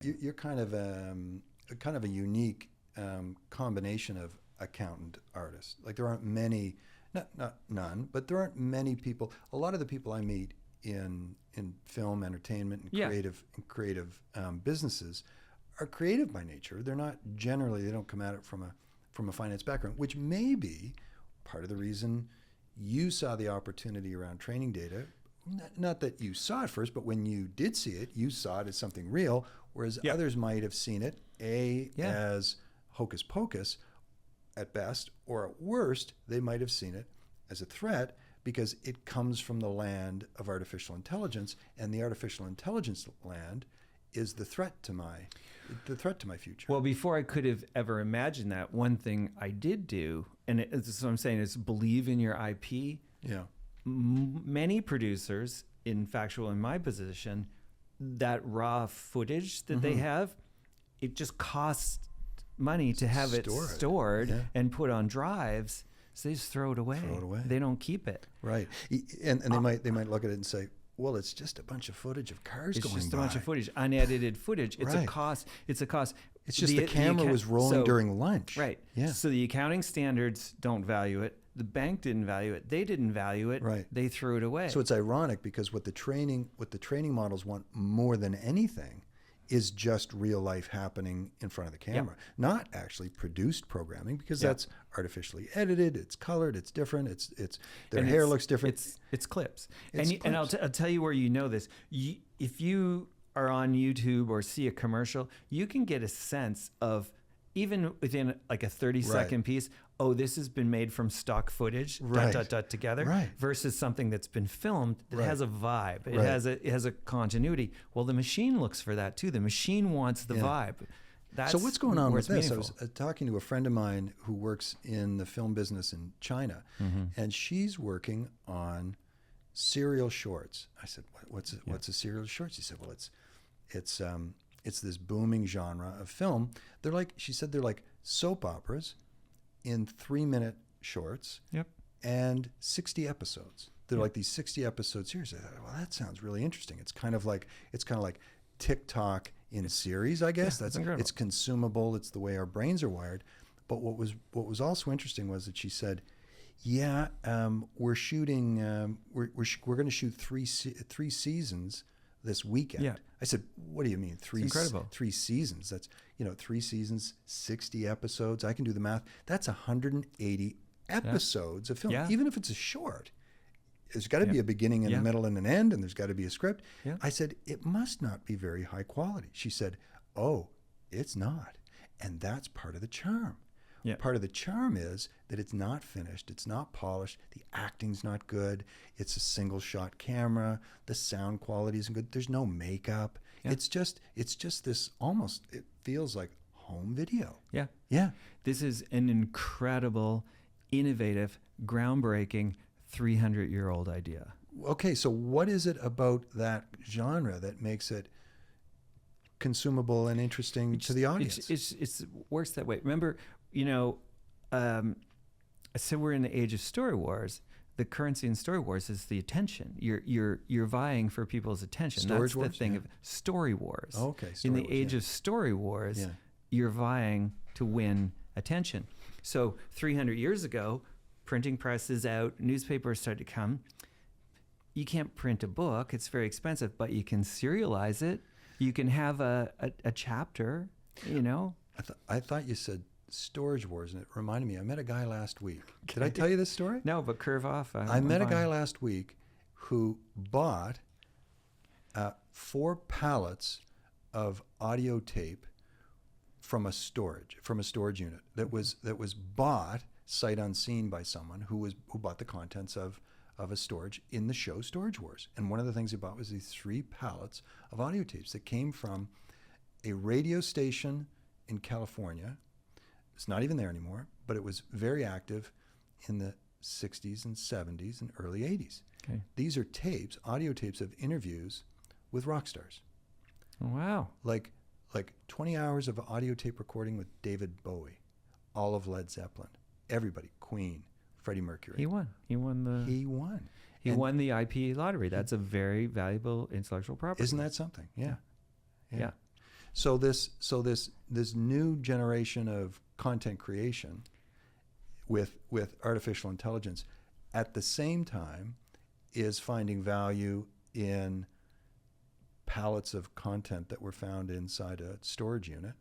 You're kind of a unique combination of accountant artist. Like there aren't many, not none, but there aren't many people. A lot of the people I meet in film, entertainment, and creative businesses are creative by nature. They're not generally. They don't come at it from a finance background, which may be part of the reason you saw the opportunity around training data. Not that you saw it first, but when you did see it, you saw it as something real, whereas others might have seen it as hocus pocus at best, or at worst, they might have seen it as a threat because it comes from the land of artificial intelligence, and the artificial intelligence land is the threat to my future. Well, before I could have ever imagined that, one thing I did do, and it's what I'm saying, is believe in your IP. Yeah. Many producers, in factual in my position, that raw footage that they have, it just costs money to have it stored and put on drives. So they just throw it away. They don't keep it. Right. And they might look at it and say, well, it's just a bunch of footage of cars going by. It's just a bunch of footage, unedited footage. It's a cost. It's a cost. It's just the camera was rolling during lunch. Right. Yeah. So the accounting standards don't value it. The bank didn't value it. They didn't value it. Right. They threw it away. So it's ironic because what the training models want more than anything is just real life happening in front of the camera, not actually produced programming, because that's artificially edited, it's colored, it's different, it's their hair looks different. It's clips. And I'll tell you where you know this. If you are on YouTube or see a commercial, you can get a sense of, even within like a 30-second piece, oh, this has been made from stock footage, together, versus something that's been filmed that has a vibe. It has a continuity. Well, the machine looks for that too. The machine wants the vibe. So what's going on with this? Meaningful. I was talking to a friend of mine who works in the film business in China, and she's working on serial shorts. I said, what's a serial shorts? He said, well, it's this booming genre of film. She said they're like soap operas in 3-minute shorts and 60 episodes. They're like these 60 episode series. I thought, well, that sounds really interesting. It's kind of like TikTok in a series, I guess. That's incredible. It's consumable. It's the way our brains are wired. But what was also interesting was that she said, we're shooting. We're going to shoot three seasons this weekend. Yeah. I said, what do you mean? Three seasons? That's 3 seasons, 60 episodes. I can do the math. That's 180 episodes of film, even if it's a short. There's got to be a beginning and a middle and an end, and there's got to be a script. Yeah. I said, it must not be very high quality. She said, oh, it's not. And that's part of the charm. Yeah. Part of the charm is that it's not finished, it's not polished, the acting's not good, it's a single shot camera, the sound quality isn't good, there's no makeup. Yeah. It's just this almost, it feels like home video. Yeah. Yeah. This is an incredible, innovative, groundbreaking 300-year-old idea. Okay, so what is it about that genre that makes it consumable and interesting to the audience? It works that way. Remember, so we're in the age of story wars. The currency in story wars is the attention. You're vying for people's attention. That's the thing of story wars. Oh, okay. In the age of story wars, you're vying to win attention. So 300 years ago, printing press is out, newspapers started to come. You can't print a book, it's very expensive, but you can serialize it. You can have a chapter, I thought you said storage wars, and it reminded me, I met a guy last week. Did I tell you this story? No, but curve off. I met a guy last week who bought 4 pallets of audio tape from a storage unit that was bought sight unseen by someone who bought the contents of a storage in the show Storage Wars. And one of the things he bought was these 3 pallets of audio tapes that came from a radio station in California. It's not even there anymore, but it was very active in the 60s and 70s and early 80s. Okay. These are tapes, audio tapes of interviews with rock stars. Wow. Like 20 hours of audio tape recording with David Bowie, all of Led Zeppelin, everybody, Queen, Freddie Mercury. He won. He won the IP lottery. That's a very valuable intellectual property. Isn't that something? Yeah. So this new generation of content creation with artificial intelligence at the same time is finding value in pallets of content that were found inside a storage unit